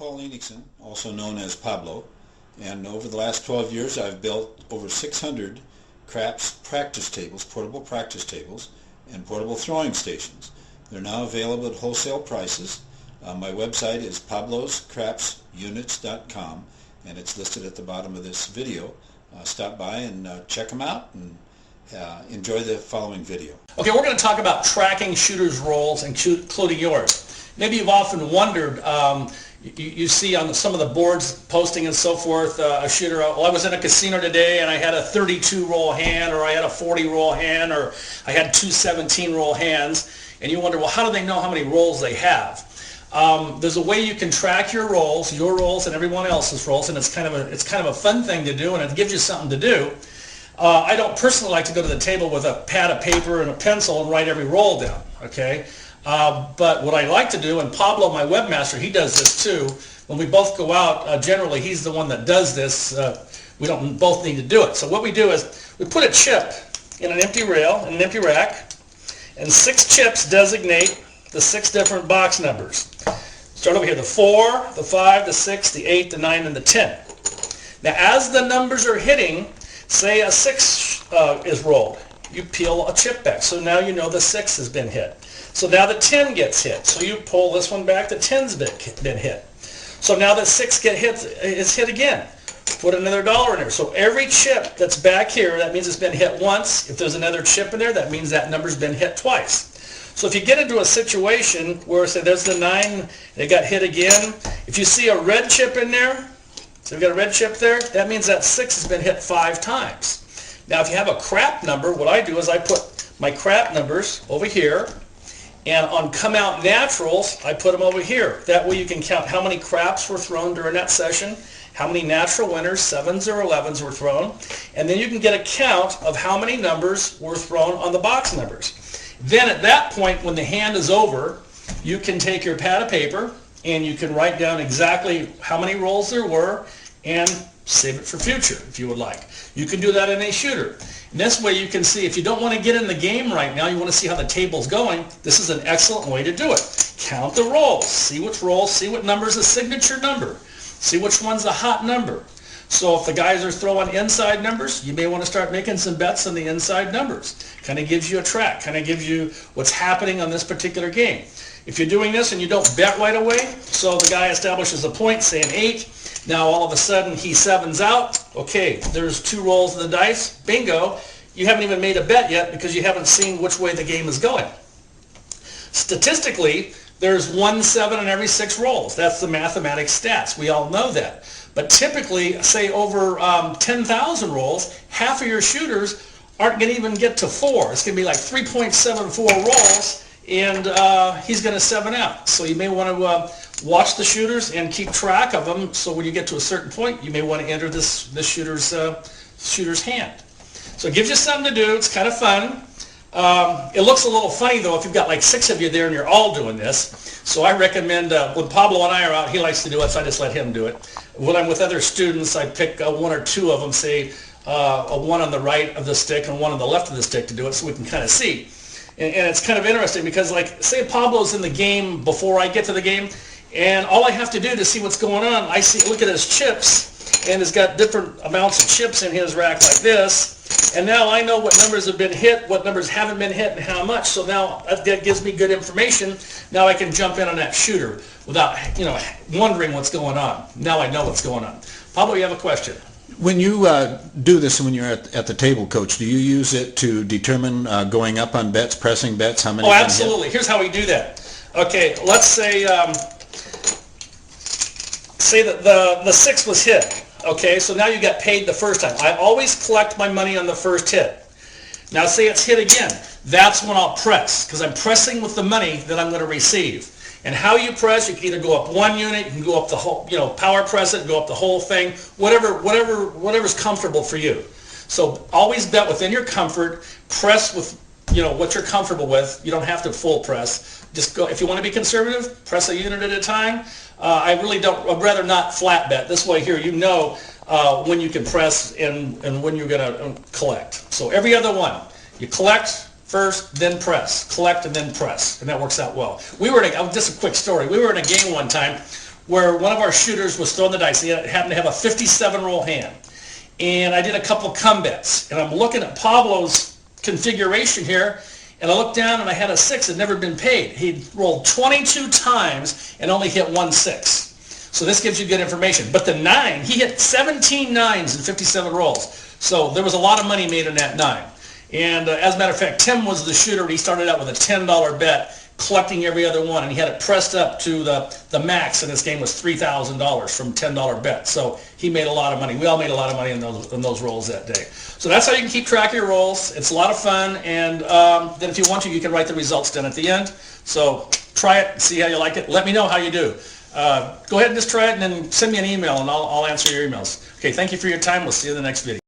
Paul Enigson, also known as Pablo, and over the last 12 years I've built over 600 craps practice tables, portable practice tables, and portable throwing stations. They're now available at wholesale prices. My website is pabloscrapsunits.com, and it's listed at the bottom of this video. Stop by and check them out, and enjoy the following video. Okay, we're going to talk about tracking shooters' rolls, including yours. Maybe you've often wondered, you see on some of the boards posting and so forth, a shooter, well, I was in a casino today and I had a 32 roll hand, or I had a 40 roll hand, or I had two 17 roll hands, and you wonder, well, how do they know how many rolls they have? There's a way you can track your rolls and everyone else's rolls, and it's kind of a fun thing to do, and it gives you something to do. I don't personally like to go to the table with a pad of paper and a pencil and write every roll down, okay? But what I like to do, and Pablo, my webmaster, he does this too. When we both go out, generally he's the one that does this. We don't both need to do it. So what we do is we put a chip in an empty rail, in an empty rack, and 6 chips designate the 6 different box numbers. Start over here, the 4, the 5, the 6, the 8, the 9, and the 10. Now as the numbers are hitting, say a 6 is rolled, you peel a chip back. So now you know the 6 has been hit. So now the 10 gets hit. So you pull this one back, the 10's been hit. So now the 6 is hit again. Put another dollar in there. So every chip that's back here, that means it's been hit once. If there's another chip in there, that means that number's been hit twice. So if you get into a situation where, say, there's the 9, it got hit again. If you see a red chip in there, so we've got a red chip there, that means that 6 has been hit 5 times. Now if you have a crap number, what I do is I put my crap numbers over here, and on come out naturals, I put them over here. That way you can count how many craps were thrown during that session, how many natural winners, 7s or 11s were thrown, and then you can get a count of how many numbers were thrown on the box numbers. Then at that point, when the hand is over, you can take your pad of paper and you can write down exactly how many rolls there were and save it for future if you would like. You can do that in a shooter. And this way you can see, if you don't want to get in the game right now, you want to see how the table's going, this is an excellent way to do it. Count the rolls, see which rolls, see what number's a signature number, see which one's a hot number. So if the guys are throwing inside numbers, you may want to start making some bets on the inside numbers. Kind of gives you a track, kind of gives you what's happening on this particular game. If you're doing this and you don't bet right away, so the guy establishes a point, say an 8, now all of a sudden he 7's out, okay, there's 2 rolls in the dice, bingo, you haven't even made a bet yet because you haven't seen which way the game is going. Statistically, there's 1 7 in every 6 rolls. That's the mathematics stats. We all know that. But typically, say over 10,000 rolls, half of your shooters aren't going to even get to 4. It's going to be like 3.74 rolls, and he's going to 7 out. So you may want to watch the shooters and keep track of them. So when you get to a certain point, you may want to enter this shooter's hand. So it gives you something to do. It's kind of fun. It looks a little funny though if you've got like 6 of you there and you're all doing this. So I recommend, when Pablo and I are out, he likes to do it, so I just let him do it. When I'm with other students, I pick 1 or 2 of them, say a 1 on the right of the stick and 1 on the left of the stick to do it, so we can kind of see. And it's kind of interesting because, like, say Pablo's in the game before I get to the game, and all I have to do to see what's going on, I look at his chips, and he's got different amounts of chips in his rack like this. And now I know what numbers have been hit, what numbers haven't been hit, and how much. So now that gives me good information. Now I can jump in on that shooter without, wondering what's going on. Now I know what's going on. Pablo, you have a question? When you do this, when you're at the table, Coach, do you use it to determine going up on bets, pressing bets, how many? Oh, absolutely. Here's how we do that. Okay, let's say that the 6 was hit. Okay, so now you got paid the first time. I always collect my money on the first hit. Now say it's hit again. That's when I'll press, because I'm pressing with the money that I'm going to receive. And how you press, you can either go up 1 unit, you can go up the whole, power press it, go up the whole thing, whatever's comfortable for you. So always bet within your comfort, press with, what you're comfortable with. You don't have to full press. Just go, if you want to be conservative, press a unit at a time. I'd rather not flat bet. This way here, when you can press and when you're going to collect. So every other one, you collect first, then press. Collect and then press. And that works out well. Just a quick story. We were in a game one time where one of our shooters was throwing the dice. He happened to have a 57 roll hand. And I did a couple come bets. And I'm looking at Pablo's configuration here, and I looked down and I had a 6 that had never been paid. He'd rolled 22 times and only hit 1 6. So this gives you good information. But the 9, he hit 17 9s in 57 rolls. So there was a lot of money made in that 9. And as a matter of fact, Tim was the shooter. He started out with a $10 bet, collecting every other one, and he had it pressed up to the max in this game was $3,000 from $10 bet. So he made a lot of money. We all made a lot of money in those rolls that day. So that's how you can keep track of your rolls. It's a lot of fun, and then if you want to, you can write the results down at the end. So try it, see how you like it. Let me know how you do. Go ahead and just try it, and then send me an email, and I'll answer your emails. Okay, thank you for your time. We'll see you in the next video.